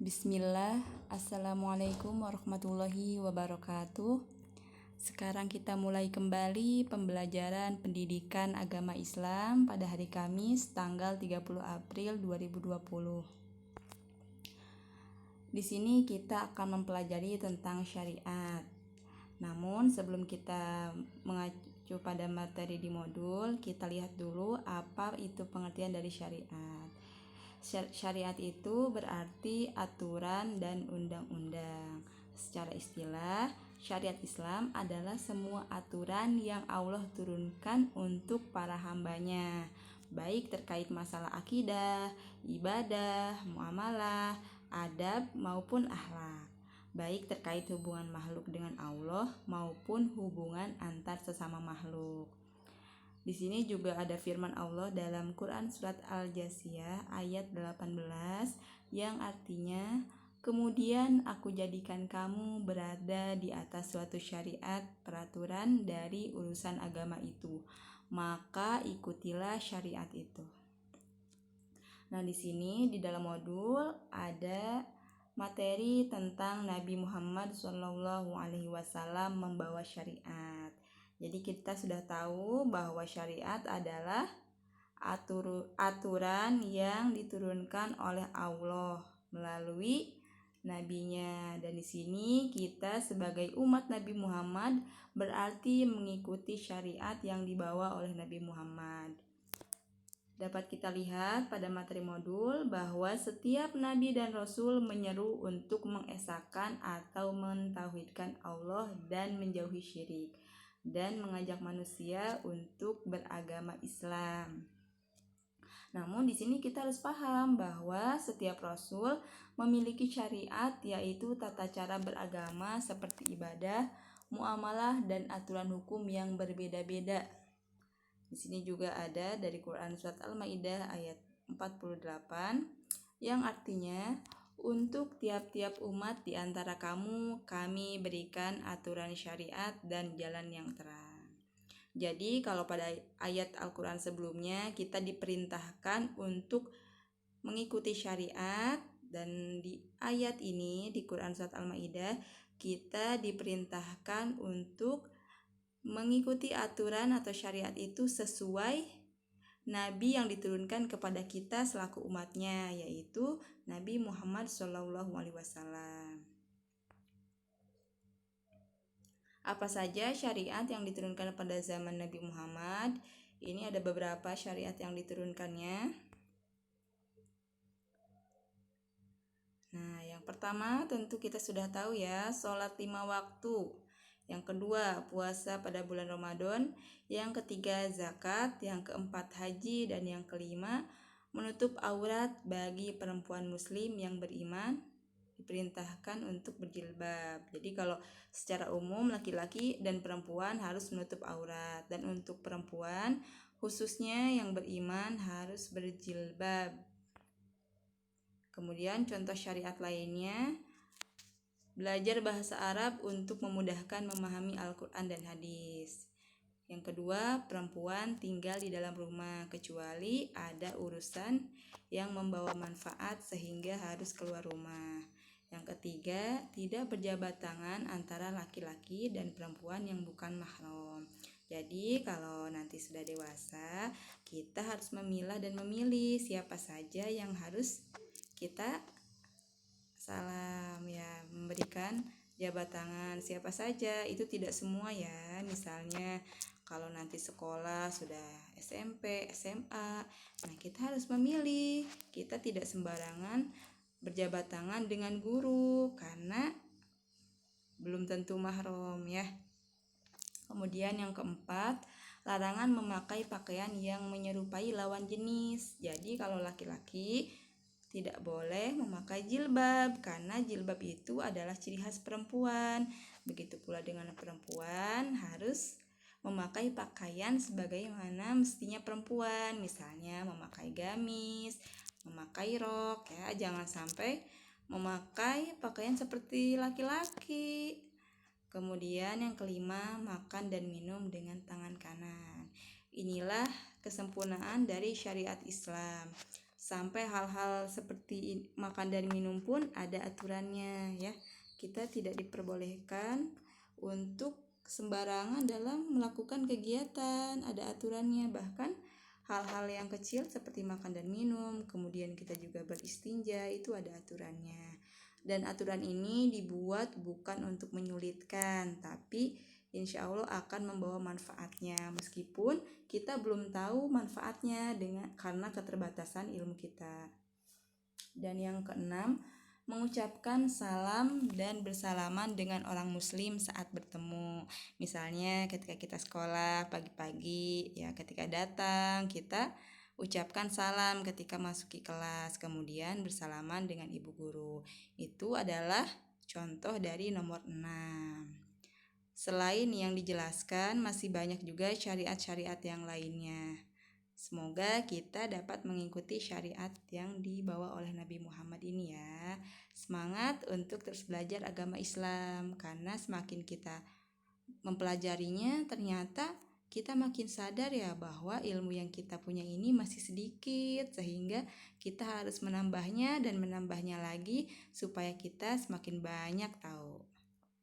Bismillah, Assalamualaikum warahmatullahi wabarakatuh. Sekarang kita mulai kembali pembelajaran pendidikan agama Islam pada hari Kamis tanggal 30 April 2020. Di sini kita akan mempelajari tentang syariat. Namun sebelum kita mengacu pada materi di modul, kita lihat dulu apa itu pengertian dari syariat. Syariat itu berarti aturan dan undang-undang. Secara istilah, syariat Islam adalah semua aturan yang Allah turunkan untuk para hambanya, baik terkait masalah akidah, ibadah, muamalah, adab maupun akhlak, baik terkait hubungan makhluk dengan Allah maupun hubungan antar sesama makhluk. Di sini juga ada firman Allah dalam Quran surat Al-Jasiyah ayat 18 yang artinya, kemudian aku jadikan kamu berada di atas suatu syariat peraturan dari urusan agama itu, maka ikutilah syariat itu. Nah, di sini di dalam modul ada materi tentang Nabi Muhammad SAW membawa syariat. Jadi kita sudah tahu bahwa syariat adalah aturan yang diturunkan oleh Allah melalui nabinya. Dan di sini kita sebagai umat Nabi Muhammad berarti mengikuti syariat yang dibawa oleh Nabi Muhammad. Dapat kita lihat pada materi modul bahwa setiap nabi dan rasul menyeru untuk mengesahkan atau mentauhidkan Allah dan menjauhi syirik, dan mengajak manusia untuk beragama Islam. Namun di sini kita harus paham bahwa setiap rasul memiliki syariat, yaitu tata cara beragama seperti ibadah, muamalah, dan aturan hukum yang berbeda-beda. Di sini juga ada dari Quran surat Al-Maidah ayat 48 yang artinya, untuk tiap-tiap umat di antara kamu kami berikan aturan syariat dan jalan yang terang. Jadi kalau pada ayat Al-Quran sebelumnya kita diperintahkan untuk mengikuti syariat, dan di ayat ini di Quran surat Al-Maidah kita diperintahkan untuk mengikuti aturan atau syariat itu sesuai Nabi yang diturunkan kepada kita selaku umatnya, yaitu Nabi Muhammad SAW. Apa saja syariat yang diturunkan pada zaman Nabi Muhammad? Ini ada beberapa syariat yang diturunkannya. Nah, yang pertama tentu kita sudah tahu ya, sholat 5 waktu. Yang kedua, puasa pada bulan Ramadan. Yang ketiga, zakat. Yang keempat, haji. Dan yang kelima, menutup aurat bagi perempuan muslim yang beriman, diperintahkan untuk berjilbab. Jadi kalau secara umum laki-laki dan perempuan harus menutup aurat, dan untuk perempuan khususnya yang beriman harus berjilbab. Kemudian contoh syariat lainnya, belajar bahasa Arab untuk memudahkan memahami Al-Quran dan hadis. Yang kedua, perempuan tinggal di dalam rumah kecuali ada urusan yang membawa manfaat sehingga harus keluar rumah. Yang ketiga, tidak berjabat tangan antara laki-laki dan perempuan yang bukan mahram. Jadi kalau nanti sudah dewasa, kita harus memilah dan memilih siapa saja yang harus kita memberikan jabat tangan, siapa saja, itu tidak semua ya. Misalnya kalau nanti sekolah sudah SMP, SMA, nah kita harus memilih. Kita tidak sembarangan berjabat tangan dengan guru karena belum tentu mahram ya. Kemudian yang keempat, larangan memakai pakaian yang menyerupai lawan jenis. Jadi kalau laki-laki tidak boleh memakai jilbab karena jilbab itu adalah ciri khas perempuan. Begitu pula dengan perempuan harus memakai pakaian sebagaimana mestinya perempuan, misalnya memakai gamis, memakai rok ya, jangan sampai memakai pakaian seperti laki-laki. Kemudian yang kelima, makan dan minum dengan tangan kanan. Inilah kesempurnaan dari syariat Islam. Sampai hal-hal seperti makan dan minum pun ada aturannya ya. Kita tidak diperbolehkan untuk sembarangan dalam melakukan kegiatan, ada aturannya. Bahkan hal-hal yang kecil seperti makan dan minum, kemudian kita juga beristinja, itu ada aturannya. Dan aturan ini dibuat bukan untuk menyulitkan, tapi insya Allah akan membawa manfaatnya, meskipun kita belum tahu manfaatnya karena keterbatasan ilmu kita. Dan yang keenam, mengucapkan salam dan bersalaman dengan orang muslim saat bertemu. Misalnya ketika kita sekolah pagi-pagi, ya ketika datang kita ucapkan salam ketika masuki kelas, kemudian bersalaman dengan ibu guru. Itu adalah contoh dari nomor 6. Selain yang dijelaskan, masih banyak juga syariat-syariat yang lainnya. Semoga kita dapat mengikuti syariat yang dibawa oleh Nabi Muhammad ini ya. Semangat untuk terus belajar agama Islam, karena semakin kita mempelajarinya, ternyata kita makin sadar ya bahwa ilmu yang kita punya ini masih sedikit, sehingga kita harus menambahnya dan menambahnya lagi supaya kita semakin banyak tahu.